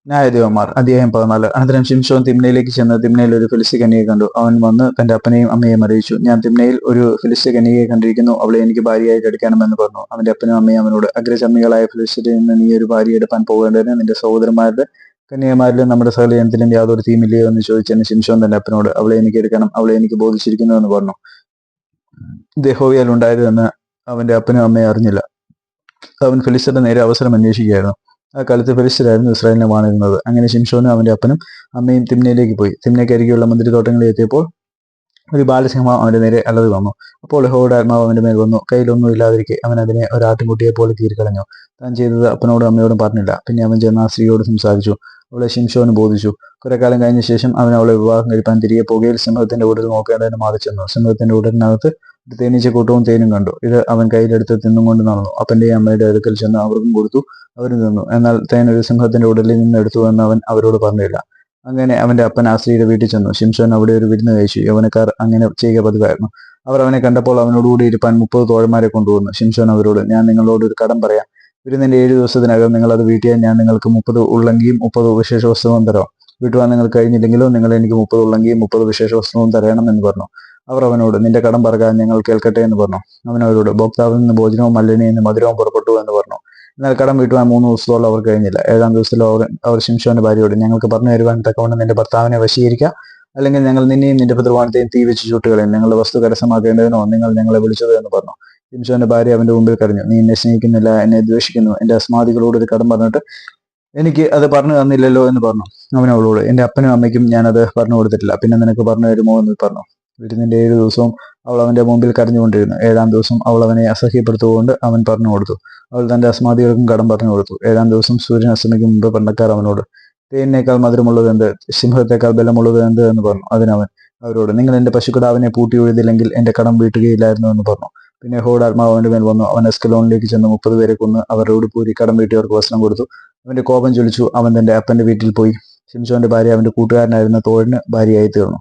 ന്യായാധിപന്മാർ അധ്യായം 14. അനന്തരം ശിംശോൻ തിമ്നയിലേക്ക് ചെന്ന് തിമ്നയിൽ ഒരു ഫിലിസ്ത്യ കന്യകയെ കണ്ടു. അവൻ വന്ന് തന്റെ അപ്പനെയും അമ്മയെയും അറിയിച്ചു. ഞാൻ തിമ്നയിൽ ഒരു ഫിലിസ്ത്യ കന്യകയെ കണ്ടിരിക്കുന്നു, അവളെ എനിക്ക് ഭാര്യയായിട്ട് എടുക്കണമെന്ന് പറഞ്ഞു. അവന്റെ അപ്പനും അമ്മയും അവനോട്, അഗ്രചർമ്മികളായ ഫിലിസ്ത്യരിൽ നിന്ന് നീ ഒരു ഭാര്യ എടുപ്പാൻ പോകേണ്ടതിന് നിന്റെ സഹോദരന്മാരുടെ കന്യകമാരിലും നമ്മുടെ സകല ജനത്തിലും യാതൊരു തീമില്ലയോ എന്ന് ചോദിച്ചതിന് ശിംശോൻ തന്റെ അപ്പനോട്, അവളെ എനിക്ക് എടുക്കണം, അവളെ എനിക്ക് ബോധിച്ചിരിക്കുന്നു എന്ന് പറഞ്ഞു. ഇത് യഹോവയാൽ ഉണ്ടായത് എന്ന് അവന്റെ അപ്പനും അമ്മയും അറിഞ്ഞില്ല. അവൻ ഫിലിസ്ത്യരുടെ നേരെ അവസരം അന്വേഷിക്കുകയായിരുന്നു. ആ കാലത്ത് ഫിലിസ്ത്യരായിരുന്നു ഇസ്രായേലിനെ വാണിരുന്നത്. അങ്ങനെ ശിംശോനും അവന്റെ അപ്പനും അമ്മയും തിമ്നയിലേക്ക് പോയി. തിമ്നയ്ക്കരികെയുള്ള മുന്തിരിത്തോട്ടങ്ങളിൽ എത്തിയപ്പോൾ ഒരു ബാലസിംഹം അവന്റെ നേരെ അലറി വന്നു. അപ്പോൾ യഹോവയുടെ ആത്മാവ് അവന്റെ മേൽ വന്നു. കയ്യിലൊന്നും ഇല്ലാതിരിക്കെ അവൻ അതിനെ ഒരാട്ടിൻകുട്ടിയെ പോലെ കീറിക്കളഞ്ഞു. താൻ ചെയ്തത് അപ്പനോടും അമ്മയോടും പറഞ്ഞില്ല. പിന്നെ അവൻ ചെന്ന് ആ സ്ത്രീയോട് സംസാരിച്ചു. അവളെ ശിംശോന് ബോധിച്ചു. കുറെ കാലം കഴിഞ്ഞ ശേഷം അവൻ അവളെ വിവാഹം കഴിപ്പാൻ തിരികെ പോകുകയിൽ സിംഹത്തിന്റെ ഉടൽ നോക്കേണ്ടതിന് മാറി ചെന്നു. സിംഹത്തിന്റെ ഉടലിനകത്ത് ഒരു തേനീച്ചക്കൂട്ടവും തേനും കണ്ടു. ഇത് അവൻ കയ്യിലെടുത്ത് തിന്നുകൊണ്ട് നടന്നു. അപ്പന്റെയും അമ്മയുടെ അടുക്കൽ ചെന്ന് അവർക്കും കൊടുത്തു. അവരും തിന്നു. എന്നാൽ തേൻ ഒരു സിംഹത്തിന്റെ ഉടലിൽ നിന്ന് എടുത്തു എന്ന് അവൻ അവരോട് പറഞ്ഞില്ല. അങ്ങനെ അവന്റെ അപ്പൻ ആ സ്ത്രീയുടെ വീട്ടിൽ ചെന്നു. ശിംശോൻ അവിടെ ഒരു വിരുന്ന് കഴിച്ചു. യൗവനക്കാർ അങ്ങനെ ചെയ്യുക പതിവായിരുന്നു. അവർ അവനെ കണ്ടപ്പോൾ അവനോടുകൂടി ഇരുപ്പാൻ 30 തോഴന്മാരെ കൊണ്ടുവന്നു. ശിംശോൻ അവരോട്, ഞാൻ നിങ്ങളോട് ഒരു കടം പറയാം. വിരുന്നിന്റെ 7 ദിവസത്തിനകം നിങ്ങൾ അത് വീട്ടിയാൽ ഞാൻ നിങ്ങൾക്ക് 30 ഉള്ളങ്കിയും 30 വിശേഷ വസ്ത്രവും തരാം. വീട്ടുവാൻ നിങ്ങൾ കഴിഞ്ഞില്ലെങ്കിലോ നിങ്ങൾ എനിക്ക് 30 ഉള്ളങ്കിയും 30 വിശേഷ വസ്ത്രവും തരണം എന്ന് പറഞ്ഞു. അവർ അവനോട്, നിന്റെ കടം പറകാൻ ഞങ്ങൾ കേൾക്കട്ടെ എന്ന് പറഞ്ഞു. അവൻ അവരോട്, ഭോക്താവിൽ നിന്ന് ഭോജനവും മല്ലിനയിൽ നിന്ന് മധുരവും പുറപ്പെട്ടു എന്ന് പറഞ്ഞു. എന്നാൽ കടം വീട്ടുവാൻ 3 ദിവസത്തോളം അവർ കഴിഞ്ഞില്ല. 7-ാം ദിവസത്തിൽ അവർ ശിംശോന്റെ ഭാര്യയോട്, ഞങ്ങൾക്ക് പറഞ്ഞു തരുവാൻ തക്കവണ്ണം നിന്റെ ഭർത്താവിനെ വശീകരിക്കുക, അല്ലെങ്കിൽ ഞങ്ങൾ നിന്നെയും നിന്റെ പിതൃവാനത്തെയും തീ വെച്ച് ചുട്ടുകളയും. ഞങ്ങളുടെ വസ്തു കരസ്ഥമാക്കേണ്ടതിനോ നിങ്ങൾ ഞങ്ങളെ വിളിച്ചത് എന്ന് പറഞ്ഞു. ശിംശോന്റെ ഭാര്യ അവന്റെ മുമ്പിൽ കരഞ്ഞു, നീ എന്നെ സ്നേഹിക്കുന്നില്ല, എന്നെ ദ്വേഷിക്കുന്നു. എന്റെ അസ്മാദികളോട് ഒരു കടം പറഞ്ഞിട്ട് എനിക്ക് അത് പറഞ്ഞു തന്നില്ലല്ലോ എന്ന് പറഞ്ഞു. അവൻ അവളോട്, എന്റെ അപ്പനും അമ്മയ്ക്കും ഞാനത് പറഞ്ഞു കൊടുത്തിട്ടില്ല, പിന്നെ നിനക്ക് പറഞ്ഞു തരുമോ എന്ന് പറഞ്ഞു. വിരുന്നിന്റെ 7 ദിവസവും അവൾ അവന്റെ മുമ്പിൽ കരഞ്ഞുകൊണ്ടിരുന്നു. 7-ാം ദിവസം അവൾ അവനെ അസഹ്യപ്പെടുത്തുകൊണ്ട് അവൻ പറഞ്ഞു കൊടുത്തു. അവൾ തന്റെ അസ്മാദികൾക്കും കടം പറഞ്ഞു കൊടുത്തു. 7-ാം ദിവസം സൂര്യൻ അസ്തമിക്കും മുമ്പ് പണ്ടക്കാർ അവനോട്, തേനിനേക്കാൾ മധുരമുള്ളത് എന്ത്, സിംഹത്തെക്കാൾ ബലമുള്ളത് എന്ത് എന്ന് പറഞ്ഞു. അതിനവൻ അവരോട്, നിങ്ങൾ എന്റെ പശുക്കിടാവിനെ പൂട്ടി ഒഴുതില്ലെങ്കിൽ എന്റെ കടം വീട്ടുകയില്ലായിരുന്നു എന്ന് പറഞ്ഞു. പിന്നെ യഹോവയുടെ ആത്മാവ് അവന്റെ മേൽ വന്നു. അവൻ അസ്കലോണിലേക്ക് ചെന്ന് 30 പേരെ കൊന്ന് അവരോട് പൂരി കടം വീട്ടിയവർക്ക് വസ്ത്രം കൊടുത്തു. അവന്റെ കോപം ജ്വലിച്ചു. അവൻ തന്റെ അപ്പന്റെ വീട്ടിൽ പോയി. ശിംശോന്റെ ഭാര്യ അവന്റെ കൂട്ടുകാരനായിരുന്ന തോഴിന് ഭാര്യയായി തീർന്നു.